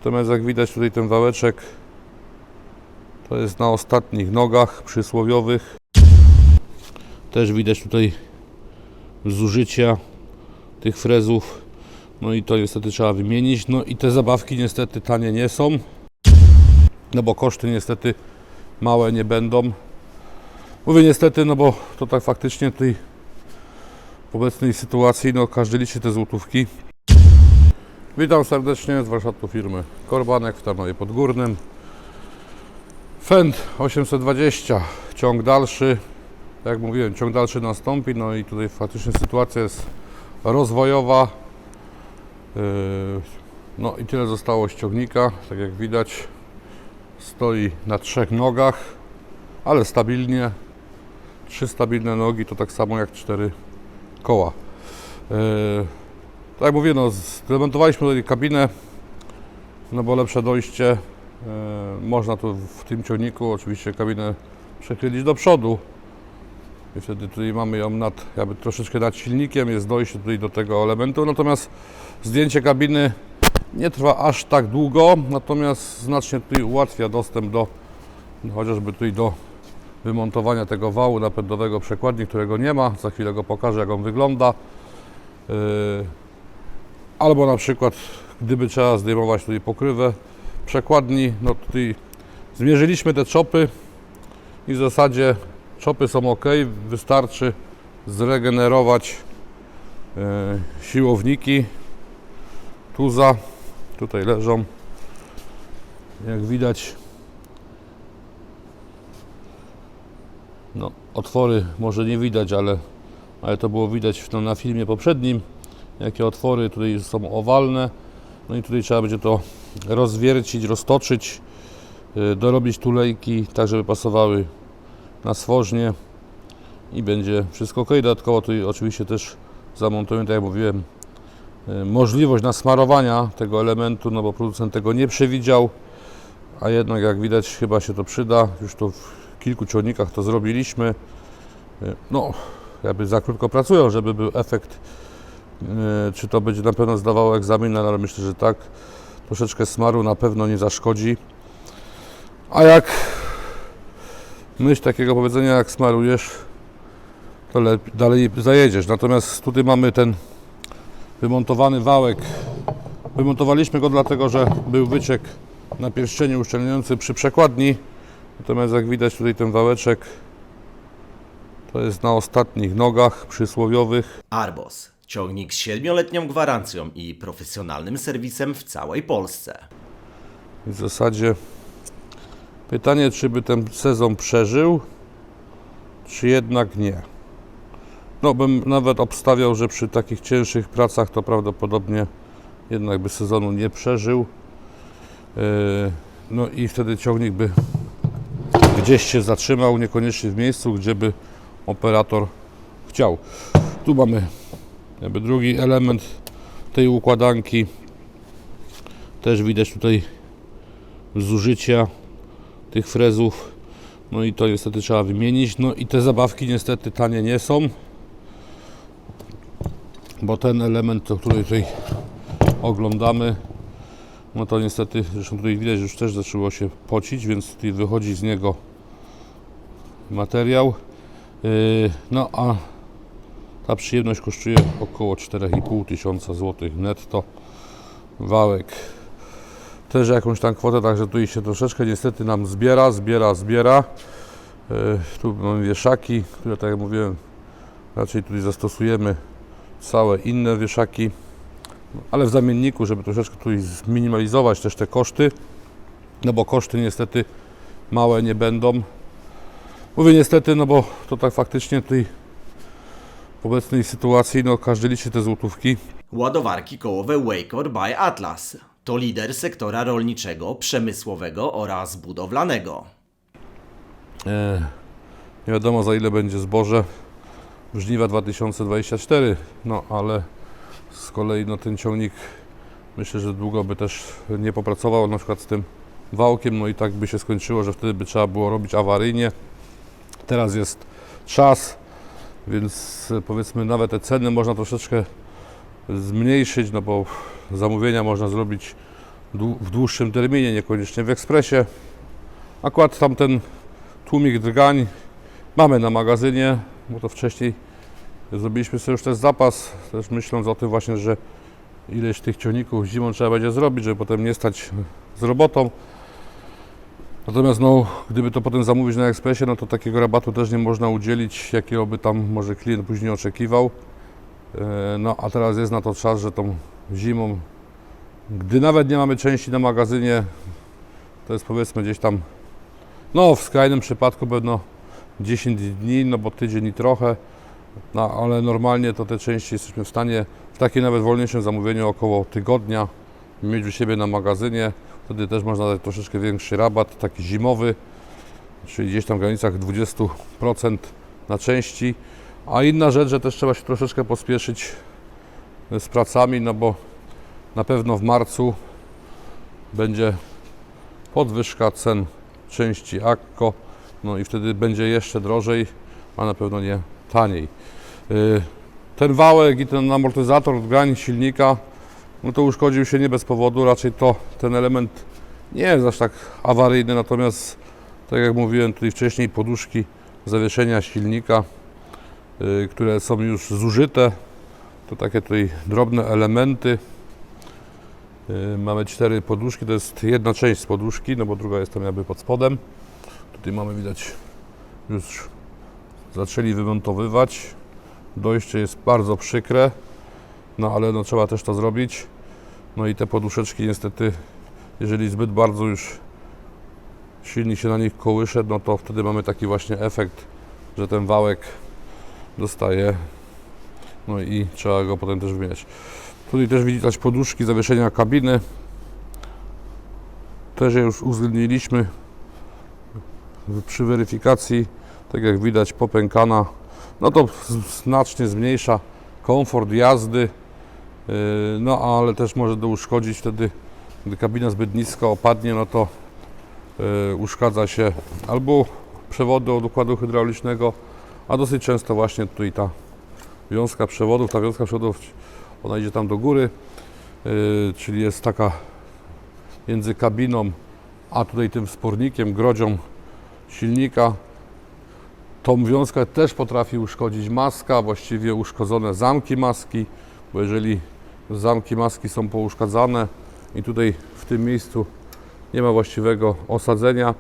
Natomiast jak widać tutaj ten wałeczek to jest na ostatnich nogach przysłowiowych. Też widać tutaj zużycia tych frezów. No i to niestety trzeba wymienić. No i te zabawki niestety tanie nie są. No bo koszty niestety małe nie będą. Mówię niestety, no bo to tak faktycznie tutaj w obecnej sytuacji, no każdy liczy te złotówki. Witam serdecznie z warsztatu firmy Korbanek w Tarnowie Podgórnym. Fendt 820, ciąg dalszy. Jak mówiłem, ciąg dalszy nastąpi, no i tutaj faktycznie sytuacja jest rozwojowa. No i tyle zostało z ciągnika, tak jak widać. Stoi na 3 nogach, ale stabilnie. 3 stabilne nogi to tak samo jak 4 koła. Tak jak mówię, no, zdemontowaliśmy tutaj kabinę, no bo lepsze dojście. Można tu w tym ciągniku oczywiście kabinę przechylić do przodu i wtedy tutaj mamy ją jakby troszeczkę nad silnikiem, jest dojście tutaj do tego elementu, natomiast zdjęcie kabiny nie trwa aż tak długo, natomiast znacznie tutaj ułatwia dostęp do chociażby tutaj do wymontowania tego wału napędowego przekładni, którego nie ma. Za chwilę go pokażę, jak on wygląda. Albo na przykład, gdyby trzeba zdejmować tutaj pokrywę przekładni, no tutaj zmierzyliśmy te czopy i w zasadzie czopy są ok, wystarczy zregenerować siłowniki tuza, tutaj leżą, jak widać. No, otwory może nie widać, ale to było widać na filmie poprzednim, jakie otwory tutaj są owalne. No i tutaj trzeba będzie to rozwiercić, roztoczyć, dorobić tulejki, tak żeby pasowały na stworznie i będzie wszystko ok. Dodatkowo tutaj oczywiście też zamontujemy, tak jak mówiłem, możliwość nasmarowania tego elementu, no bo producent tego nie przewidział, a jednak jak widać chyba się to przyda. Już to w kilku ciągnikach to zrobiliśmy. No, jakby za krótko pracują, żeby był efekt. Czy to będzie na pewno zdawało egzamin, ale myślę, że tak. Troszeczkę smaru na pewno nie zaszkodzi. A jak myśl takiego powiedzenia, jak smarujesz, to dalej zajedziesz. Natomiast tutaj mamy ten wymontowany wałek. Wymontowaliśmy go dlatego, że był wyciek na pierścieniu uszczelniający przy przekładni. Natomiast jak widać tutaj ten wałeczek to jest na ostatnich nogach przysłowiowych. Arbos. Ciągnik z 7-letnią gwarancją i profesjonalnym serwisem w całej Polsce. W zasadzie pytanie, czy by ten sezon przeżył, czy jednak nie. No bym nawet obstawiał, że przy takich cięższych pracach to prawdopodobnie jednak by sezonu nie przeżył. No i wtedy ciągnik by gdzieś się zatrzymał, niekoniecznie w miejscu, gdzie by operator chciał. Tu mamy jakby drugi element tej układanki. Też widać tutaj zużycia tych frezów. No i to niestety trzeba wymienić. No i te zabawki niestety tanie nie są, bo ten element, który tutaj oglądamy, no to niestety, zresztą tutaj widać, że już też zaczęło się pocić, więc tutaj wychodzi z niego materiał. No a ta przyjemność kosztuje około 4,5 tysiąca złotych netto. Wałek też jakąś tam kwotę, także tutaj się troszeczkę niestety nam zbiera. Tu mamy wieszaki, które, tak jak mówiłem, raczej tutaj zastosujemy całe inne wieszaki, ale w zamienniku, żeby troszeczkę tutaj zminimalizować też te koszty, no bo koszty niestety małe nie będą. Mówię niestety, no bo to tak faktycznie tutaj w obecnej sytuacji, no każdy liczy te złotówki. Ładowarki kołowe Wakor by Atlas. To lider sektora rolniczego, przemysłowego oraz budowlanego. Nie wiadomo, za ile będzie zboże w żniwa 2024, no ale z kolei no, ten ciągnik myślę, że długo by też nie popracował na przykład z tym wałkiem, no i tak by się skończyło, że wtedy by trzeba było robić awaryjnie. Teraz jest czas, więc powiedzmy nawet te ceny można troszeczkę zmniejszyć, no bo zamówienia można zrobić w dłuższym terminie, niekoniecznie w ekspresie. Akurat tamten tłumik drgań mamy na magazynie, bo to wcześniej zrobiliśmy sobie już też zapas, też myśląc o tym właśnie, że ileś tych ciągników zimą trzeba będzie zrobić, żeby potem nie stać z robotą. Natomiast no, gdyby to potem zamówić na ekspresie, no to takiego rabatu też nie można udzielić, jakiego by tam może klient później oczekiwał. No a teraz jest na to czas, że tą zimą, gdy nawet nie mamy części na magazynie, to jest powiedzmy gdzieś tam, no w skrajnym przypadku pewno 10 dni, no bo tydzień i trochę, no ale normalnie to te części jesteśmy w stanie w takim nawet wolniejszym zamówieniu około tygodnia mieć u siebie na magazynie. Wtedy też można dać troszeczkę większy rabat, taki zimowy, czyli gdzieś tam w granicach 20% na części. A inna rzecz, że też trzeba się troszeczkę pospieszyć z pracami, no bo na pewno w marcu będzie podwyżka cen części Akko, no i wtedy będzie jeszcze drożej, a na pewno nie taniej. Ten wałek i ten amortyzator drgań silnika, no to uszkodził się nie bez powodu, raczej to ten element nie jest aż tak awaryjny, natomiast tak jak mówiłem tutaj wcześniej, poduszki zawieszenia silnika, które są już zużyte, to takie tutaj drobne elementy. Mamy 4 poduszki, to jest jedna część z poduszki, no bo druga jest tam jakby pod spodem. Tutaj mamy widać, już zaczęli wymontowywać. Dojście jest bardzo przykre, no ale no trzeba też to zrobić. No i te poduszeczki niestety, jeżeli zbyt bardzo już silnik się na nich kołysze, no to wtedy mamy taki właśnie efekt, że ten wałek dostaje, no i trzeba go potem też wymieniać. Tutaj też widać poduszki zawieszenia kabiny. Też je już uwzględniliśmy przy weryfikacji. Tak jak widać, popękana. No to znacznie zmniejsza komfort jazdy. No ale też może to uszkodzić wtedy, gdy kabina zbyt nisko opadnie, no to uszkadza się albo przewody od układu hydraulicznego, a dosyć często właśnie tutaj ta wiązka przewodów, ona idzie tam do góry, czyli jest taka między kabiną a tutaj tym wspornikiem, grodzią silnika. Tą wiązkę też potrafi uszkodzić maska, właściwie uszkodzone zamki maski, bo jeżeli zamki maski są pouszkadzane i tutaj w tym miejscu nie ma właściwego osadzenia,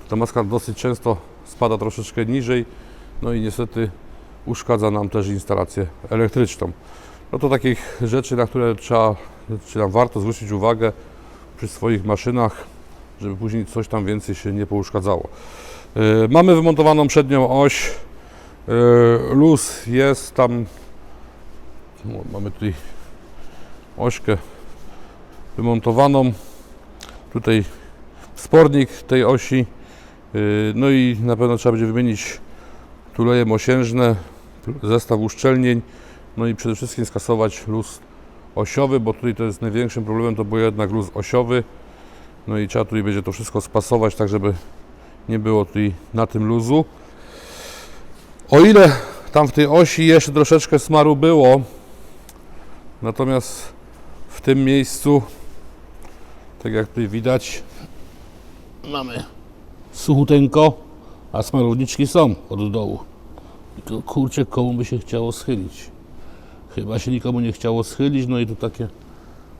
to ta maska dosyć często spada troszeczkę niżej, no i niestety uszkadza nam też instalację elektryczną. No to takich rzeczy, na które trzeba, czy nam warto zwrócić uwagę przy swoich maszynach, żeby później coś tam więcej się nie pouszkadzało. Mamy wymontowaną przednią oś, luz jest tam, no, mamy tutaj ośkę wymontowaną, tutaj wspornik tej osi, no i na pewno trzeba będzie wymienić tuleje mosiężne, zestaw uszczelnień, no i przede wszystkim skasować luz osiowy, bo tutaj to jest największym problemem, to był jednak luz osiowy, no i trzeba tutaj będzie to wszystko spasować, tak żeby nie było tutaj na tym luzu. O ile tam w tej osi jeszcze troszeczkę smaru było, natomiast w tym miejscu, tak jak tutaj widać, mamy suchuteńko, a smarowniczki są od dołu. Tylko kurczę, komu by się chciało schylić. Chyba się nikomu nie chciało schylić, no i tu takie,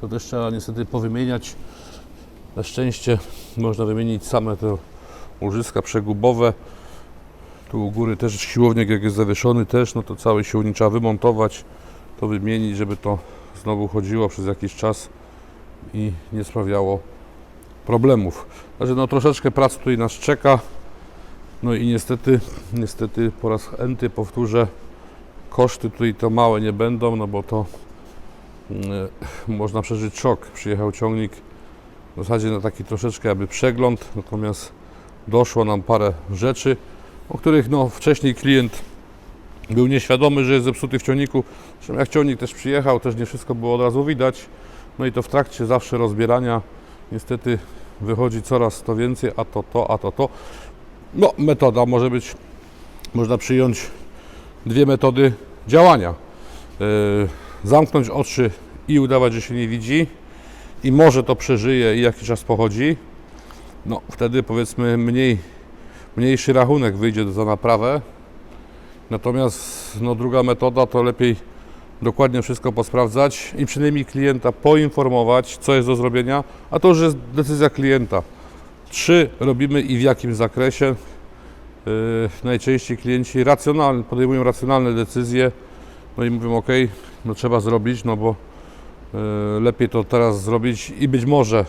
to też trzeba niestety powymieniać. Na szczęście można wymienić same te łożyska przegubowe. Tu u góry też siłownik, jak jest zawieszony też, no to cały siłownik trzeba wymontować, to wymienić, żeby to znowu chodziło przez jakiś czas i nie sprawiało problemów. Także no troszeczkę pracy tutaj nas czeka. No i niestety po raz enty powtórzę, koszty tutaj to małe nie będą, no bo to można przeżyć szok. Przyjechał ciągnik w zasadzie na taki troszeczkę jakby przegląd, natomiast doszło nam parę rzeczy, o których no wcześniej klient był nieświadomy, że jest zepsuty w ciągniku. Zresztą jak ciągnik też przyjechał, też nie wszystko było od razu widać. No i to w trakcie zawsze rozbierania niestety wychodzi coraz to więcej, a to. No metoda może być, można przyjąć dwie metody działania. Zamknąć oczy i udawać, że się nie widzi, i może to przeżyje i jakiś czas pochodzi, no wtedy powiedzmy mniejszy rachunek wyjdzie za naprawę. Natomiast no, druga metoda to lepiej dokładnie wszystko posprawdzać i przynajmniej klienta poinformować, co jest do zrobienia, a to już jest decyzja klienta. Czy robimy i w jakim zakresie. Najczęściej klienci podejmują racjonalne decyzje, no i mówią ok, no trzeba zrobić, no bo lepiej to teraz zrobić i być może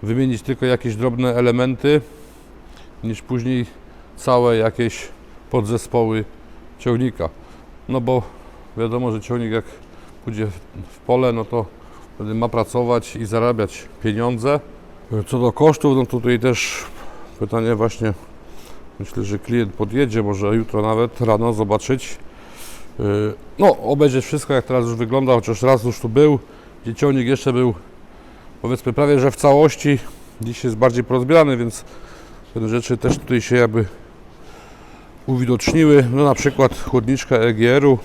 wymienić tylko jakieś drobne elementy, niż później całe jakieś podzespoły ciągnika. No bo wiadomo, że ciągnik jak pójdzie w pole, no to wtedy ma pracować i zarabiać pieniądze. Co do kosztów, no tutaj też pytanie właśnie, myślę, że klient podjedzie, może jutro nawet rano zobaczyć. No, obejrzeć wszystko, jak teraz już wygląda, chociaż raz już tu był, gdzie ciągnik jeszcze był, powiedzmy, prawie że w całości. Dziś jest bardziej porozbierany, więc pewne rzeczy też tutaj się jakby uwidoczniły. No na przykład chłodniczka EGR-u,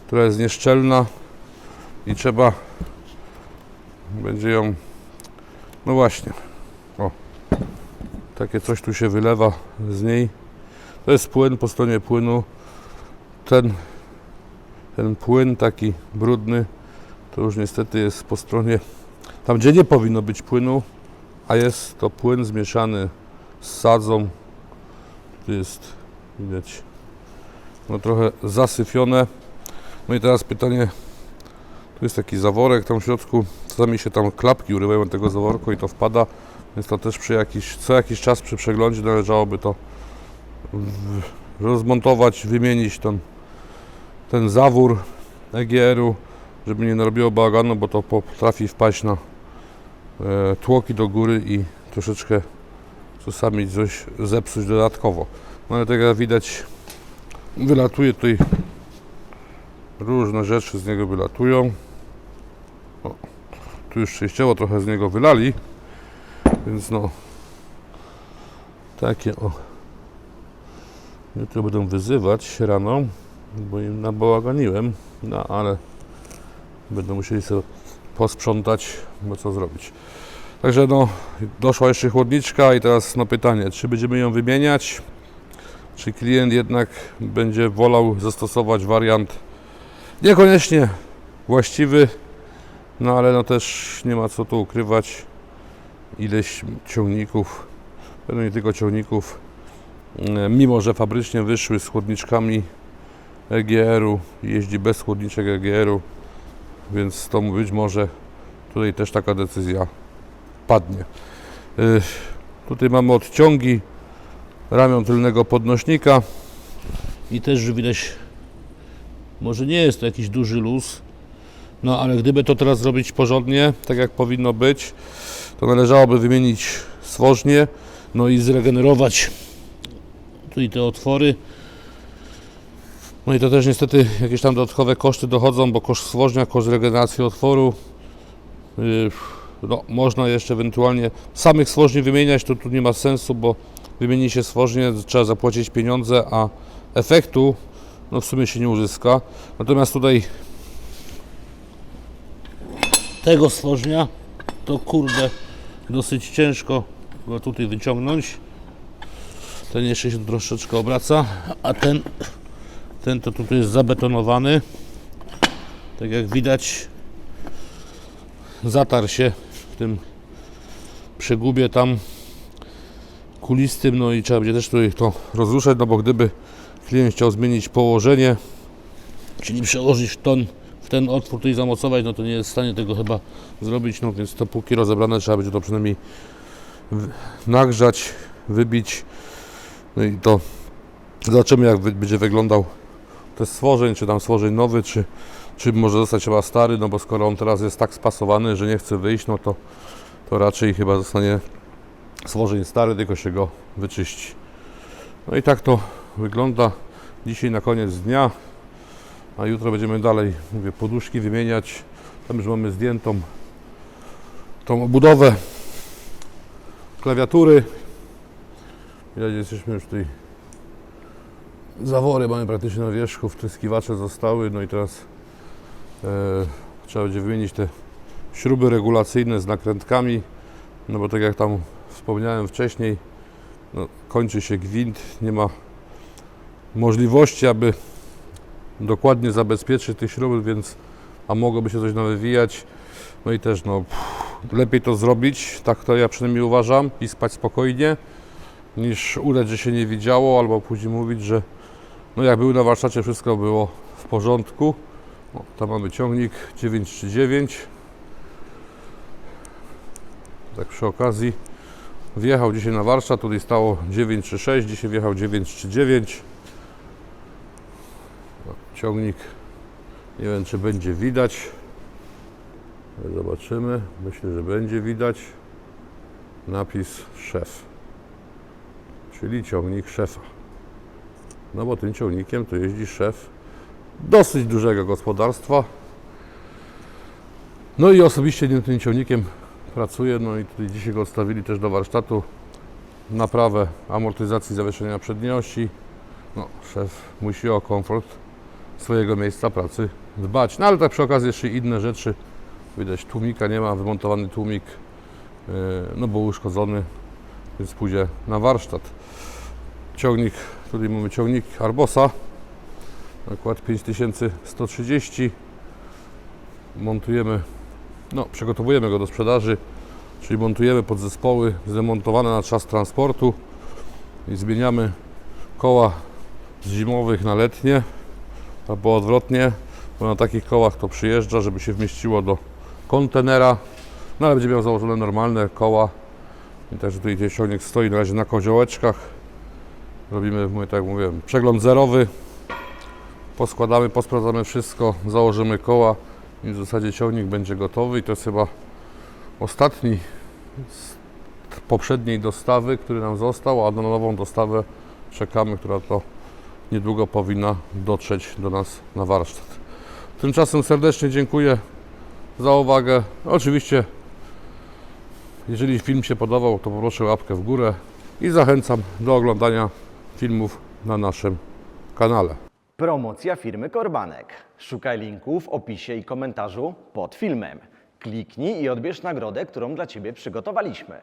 która jest nieszczelna i trzeba będzie ją, no właśnie, o, takie coś tu się wylewa z niej. To jest płyn po stronie płynu. Ten płyn taki brudny to już niestety jest po stronie, tam gdzie nie powinno być płynu, a jest to płyn zmieszany z sadzą. Tu jest, widać, no trochę zasyfione. No i teraz pytanie, tu jest taki zaworek tam w środku, czasami się tam klapki urywają tego zaworku i to wpada, więc to też co jakiś czas przy przeglądzie należałoby to rozmontować, wymienić ten zawór EGR-u, żeby nie narobiło bałaganu, bo to potrafi wpaść na tłoki do góry i troszeczkę czasami coś zepsuć dodatkowo. No ale tak jak widać, wylatuje tutaj, różne rzeczy z niego wylatują. O, tu już częściowo trochę z niego wylali, więc no takie o. Jutro będą wyzywać rano, bo im nabałaganiłem, no ale będą musieli sobie posprzątać, bo co zrobić. Także no, doszła jeszcze chłodniczka i teraz no pytanie, czy będziemy ją wymieniać, czy klient jednak będzie wolał zastosować wariant niekoniecznie właściwy, no ale no też nie ma co tu ukrywać, ileś ciągników, pewnie nie tylko ciągników, mimo że fabrycznie wyszły z chłodniczkami EGR-u, jeździ bez chłodniczek EGR-u, więc to być może tutaj też taka decyzja padnie. Tutaj mamy odciągi ramion tylnego podnośnika i też widać, może nie jest to jakiś duży luz, no ale gdyby to teraz zrobić porządnie, tak jak powinno być, to należałoby wymienić stworznie, no i zregenerować tutaj te otwory. No i to też niestety jakieś tam dodatkowe koszty dochodzą, bo koszt stworznia, koszt regeneracji otworu. No, można jeszcze ewentualnie samych stworzni wymieniać, to tu nie ma sensu, bo wymieni się stworznie, trzeba zapłacić pieniądze, a efektu no w sumie się nie uzyska. Natomiast tutaj tego stworznia to kurde dosyć ciężko go tutaj wyciągnąć. Ten jeszcze się troszeczkę obraca, a ten to tutaj jest zabetonowany. Tak jak widać, zatarł się w tym przegubie tam kulistym, no i trzeba będzie też tutaj to rozruszać, no bo gdyby klient chciał zmienić położenie, czyli przełożyć w ten otwór tutaj zamocować, no to nie jest w stanie tego chyba zrobić, no więc to póki rozebrane trzeba będzie to przynajmniej nagrzać, wybić, no i to zobaczymy, jak będzie wyglądał test stworzeń, czy tam stworzeń nowy, czy może zostać chyba stary, no bo skoro on teraz jest tak spasowany, że nie chce wyjść, no to raczej chyba zostanie stworzeń stary, tylko się go wyczyści. No i tak to wygląda dzisiaj na koniec dnia, a jutro będziemy dalej, mówię, poduszki wymieniać. Tam już mamy zdjętą tą obudowę klawiatury. Widać, jesteśmy już tutaj, zawory mamy praktycznie na wierzchu, wtryskiwacze zostały, no i teraz trzeba będzie wymienić te śruby regulacyjne z nakrętkami, no bo tak jak tam wspomniałem wcześniej, no, kończy się gwint, nie ma możliwości, aby dokładnie zabezpieczyć tych śrub, więc a mogłoby się coś nawywijać. No i też no, lepiej to zrobić, tak to ja przynajmniej uważam, i spać spokojnie, niż udać, że się nie widziało, albo później mówić, że no jak był na warsztacie, wszystko było w porządku. O, tam mamy ciągnik 939. Tak przy okazji wjechał dzisiaj na warsztat, tutaj stało 936, dzisiaj wjechał 939. Ciągnik, nie wiem czy będzie widać, zobaczymy, myślę, że będzie widać napis szef, czyli ciągnik szefa, no bo tym ciągnikiem to jeździ szef dosyć dużego gospodarstwa, no i osobiście tym ciągnikiem pracuję, no i tutaj dzisiaj go odstawili też do warsztatu, naprawę amortyzacji zawieszenia przedniej osi. No, szef musi o komfort swojego miejsca pracy dbać. No ale tak przy okazji jeszcze inne rzeczy. Widać, tłumika nie ma, wymontowany tłumik, no był uszkodzony, więc pójdzie na warsztat. Ciągnik, tutaj mamy ciągnik Arbosa, nakład 5130. Montujemy, no przygotowujemy go do sprzedaży, czyli montujemy podzespoły zdemontowane na czas transportu i zmieniamy koła z zimowych na letnie, albo odwrotnie, bo na takich kołach to przyjeżdża, żeby się wmieściło do kontenera, no ale będzie miał założone normalne koła. I także tutaj ten ciągnik stoi na razie na koziołeczkach. Robimy, tak jak mówiłem, przegląd zerowy, poskładamy, posprawdzamy wszystko, założymy koła i w zasadzie ciągnik będzie gotowy. I to jest chyba ostatni z poprzedniej dostawy, który nam został, a na nową dostawę czekamy, która to niedługo powinna dotrzeć do nas na warsztat. Tymczasem serdecznie dziękuję za uwagę. Oczywiście, jeżeli film się podobał, to poproszę łapkę w górę i zachęcam do oglądania filmów na naszym kanale. Promocja firmy Korbanek. Szukaj linku w opisie i komentarzu pod filmem. Kliknij i odbierz nagrodę, którą dla Ciebie przygotowaliśmy.